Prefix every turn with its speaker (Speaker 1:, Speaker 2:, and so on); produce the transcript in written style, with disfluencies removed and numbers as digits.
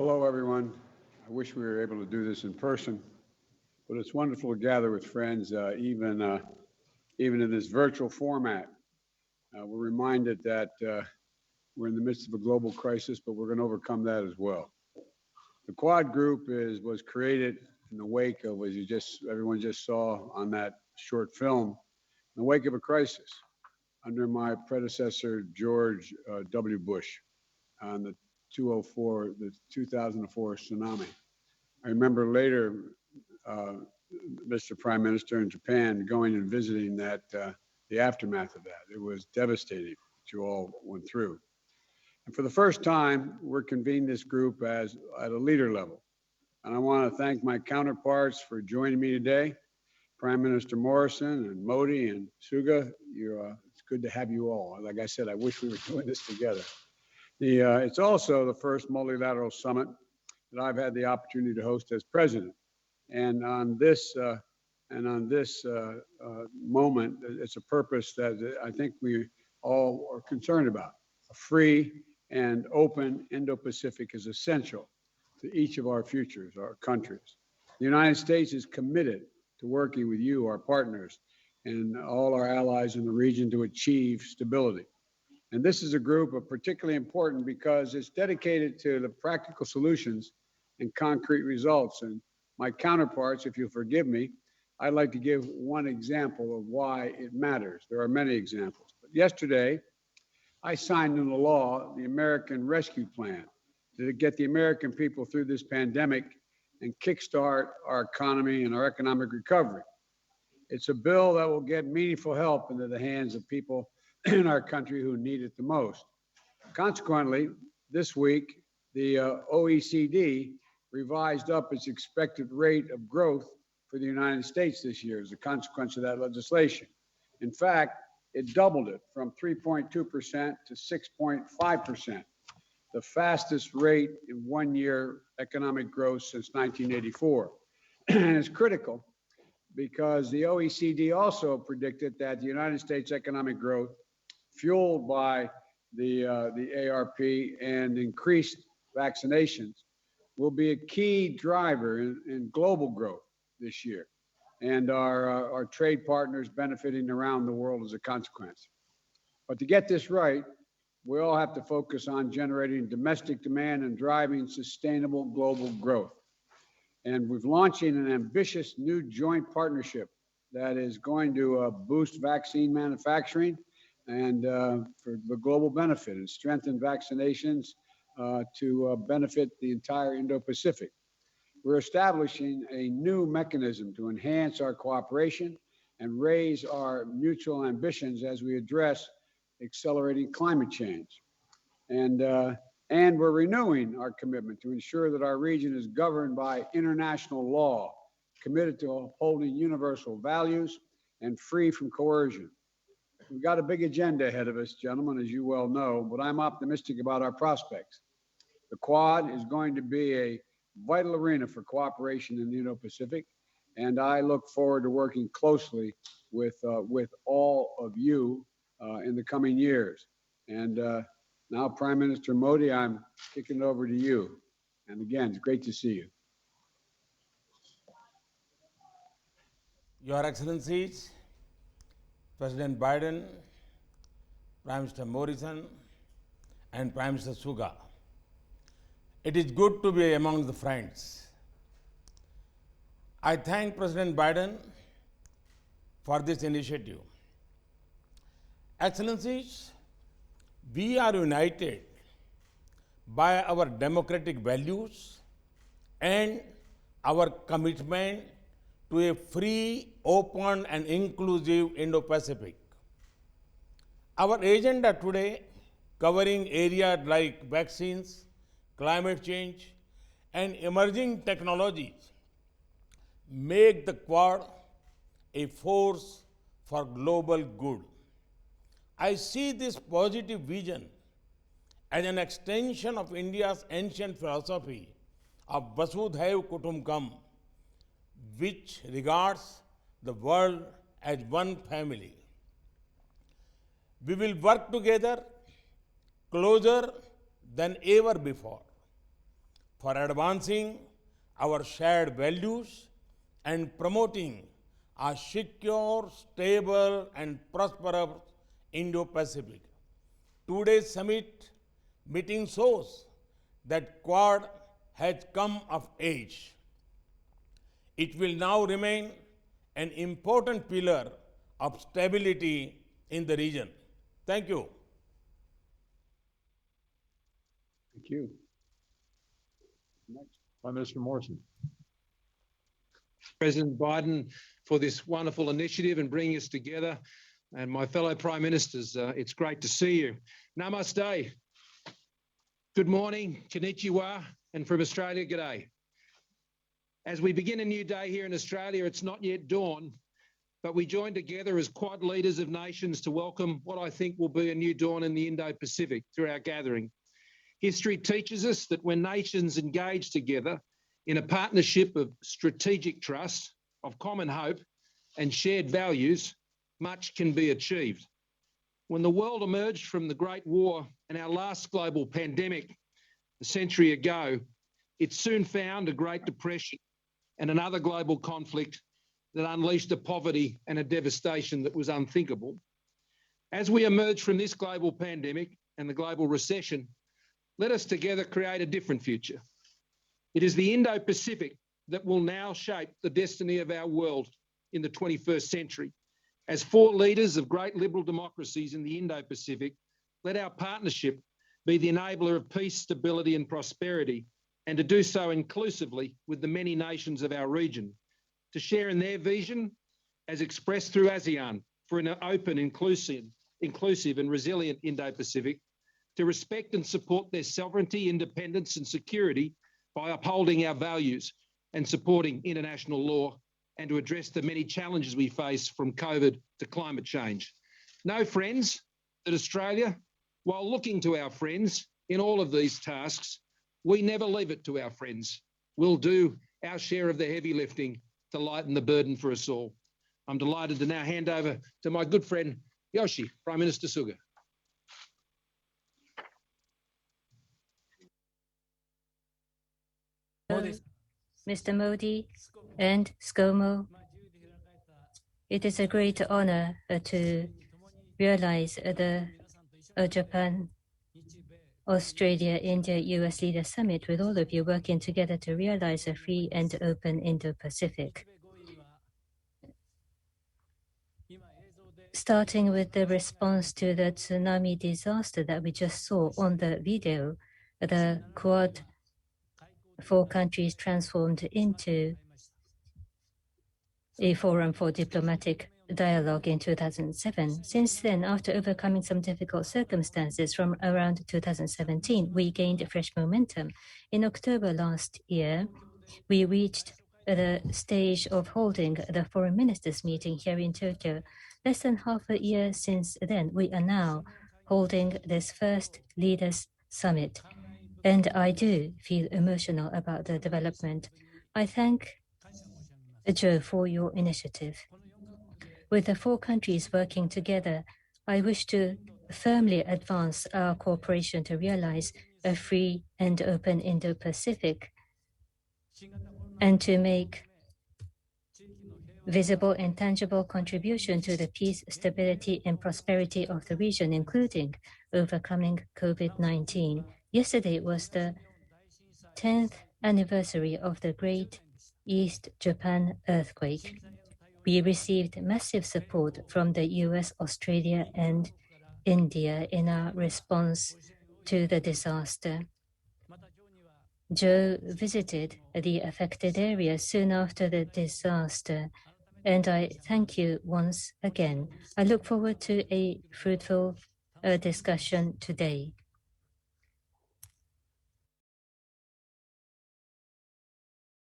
Speaker 1: Hello, everyone. I wish we were able to do this in person, but it's wonderful to gather with friends, even in this virtual format. We're reminded that we're in the midst of a global crisis, but we're going to overcome that as well. The Quad Group was created in the wake of, as everyone just saw on that short film, in the wake of a crisis under my predecessor, George W. Bush, on the 2004 tsunami. I remember later, Mr. Prime Minister in Japan going and visiting the aftermath of that. It was devastating what you all went through. And for the first time, we're convening this group at a leader level. And I want to thank my counterparts for joining me today, Prime Minister Morrison and Modi and Suga. It's good to have you all. Like I said, I wish we were doing this together. It's also the first multilateral summit that I've had the opportunity to host as president. And on this moment, it's a purpose that I think we all are concerned about. A free and open Indo-Pacific is essential to each of our futures, our countries. The United States is committed to working with you, our partners, and all our allies in the region to achieve stability. And this is a group of particularly important because it's dedicated to the practical solutions and concrete results. And my counterparts, if you'll forgive me, I'd like to give one example of why it matters. There are many examples. But yesterday, I signed into law the American Rescue Plan to get the American people through this pandemic and kickstart our economy and our economic recovery. It's a bill that will get meaningful help into the hands of people in our country who need it the most. Consequently, this week, the OECD revised up its expected rate of growth for the United States this year as a consequence of that legislation. In fact, it doubled it from 3.2% to 6.5%, the fastest rate in 1 year economic growth since 1984. And it's critical because the OECD also predicted that the United States economic growth, fueled by the ARP and increased vaccinations, will be a key driver in global growth this year, and our trade partners benefiting around the world as a consequence. But to get this right, we all have to focus on generating domestic demand and driving sustainable global growth. And we're launching an ambitious new joint partnership that is going to boost vaccine manufacturing and for the global benefit and strengthen vaccinations to benefit the entire Indo-Pacific. We're establishing a new mechanism to enhance our cooperation and raise our mutual ambitions as we address accelerating climate change. And we're renewing our commitment to ensure that our region is governed by international law, committed to upholding universal values and free from coercion. We've got a big agenda ahead of us, gentlemen, as you well know, but I'm optimistic about our prospects. The Quad is going to be a vital arena for cooperation in the Indo-Pacific, and I look forward to working closely with all of you in the coming years. And now, Prime Minister Modi, I'm kicking it over to you. And again, it's great to see you.
Speaker 2: Your Excellencies, President Biden, Prime Minister Morrison, and Prime Minister Suga, it is good to be among the friends. I thank President Biden for this initiative. Excellencies, we are united by our democratic values and our commitment to a free, open, and inclusive Indo-Pacific. Our agenda today, covering areas like vaccines, climate change, and emerging technologies, make the Quad a force for global good. I see this positive vision as an extension of India's ancient philosophy of Vasudhaiv Kutumbakam, which regards the world as one family. We will work together closer than ever before. for advancing our shared values and promoting a secure, stable, and prosperous Indo-Pacific. Today's summit meeting shows that Quad has come of age. It will now remain an important pillar of stability in the region. Thank you.
Speaker 1: Thank you. Next.
Speaker 3: Prime Minister Morrison.
Speaker 4: President Biden for this wonderful initiative and bringing us together. And my fellow Prime Ministers, it's great to see you. Namaste. Good morning, konnichiwa, and from Australia, g'day. As we begin a new day here in Australia, it's not yet dawn, but we join together as Quad leaders of nations to welcome what I think will be a new dawn in the Indo-Pacific through our gathering. History teaches us that when nations engage together in a partnership of strategic trust, of common hope, and shared values, much can be achieved. When the world emerged from the Great War and our last global pandemic a century ago, it soon found a Great Depression and another global conflict that unleashed a poverty and a devastation that was unthinkable. As we emerge from this global pandemic and the global recession, let us together create a different future. It is the Indo-Pacific that will now shape the destiny of our world in the 21st century. As four leaders of great liberal democracies in the Indo-Pacific, let our partnership be the enabler of peace, stability, and prosperity, and to do so inclusively with the many nations of our region, to share in their vision as expressed through ASEAN for an open, inclusive and resilient Indo-Pacific, to respect and support their sovereignty, independence and security by upholding our values and supporting international law, and to address the many challenges we face from COVID to climate change. Know, friends, that Australia, while looking to our friends in all of these tasks, we never leave it to our friends. We'll do our share of the heavy lifting to lighten the burden for us all. I'm delighted to now hand over to my good friend, Prime Minister Suga.
Speaker 5: Mr. Modi and ScoMo, it is a great honor to realize the Japan, Australia, India, US Leader Summit with all of you working together to realize a free and open Indo-Pacific. Starting with the response to the tsunami disaster that we just saw on the video, the Quad four countries transformed into a forum for diplomatic dialogue in 2007. Since then, after overcoming some difficult circumstances from around 2017, we gained fresh momentum. In October last year, we reached the stage of holding the foreign ministers meeting here in Tokyo. Less than half a year since then, we are now holding this first leaders summit. And I do feel emotional about the development. I thank Joe for your initiative. With the four countries working together, I wish to firmly advance our cooperation to realize a free and open Indo-Pacific and to make visible and tangible contribution to the peace, stability, and prosperity of the region, including overcoming COVID-19. Yesterday was the 10th anniversary of the Great East Japan earthquake. We received massive support from the US, Australia, and India in our response to the disaster. Joe visited the affected area soon after the disaster, and I thank you once again. I look forward to a fruitful discussion today.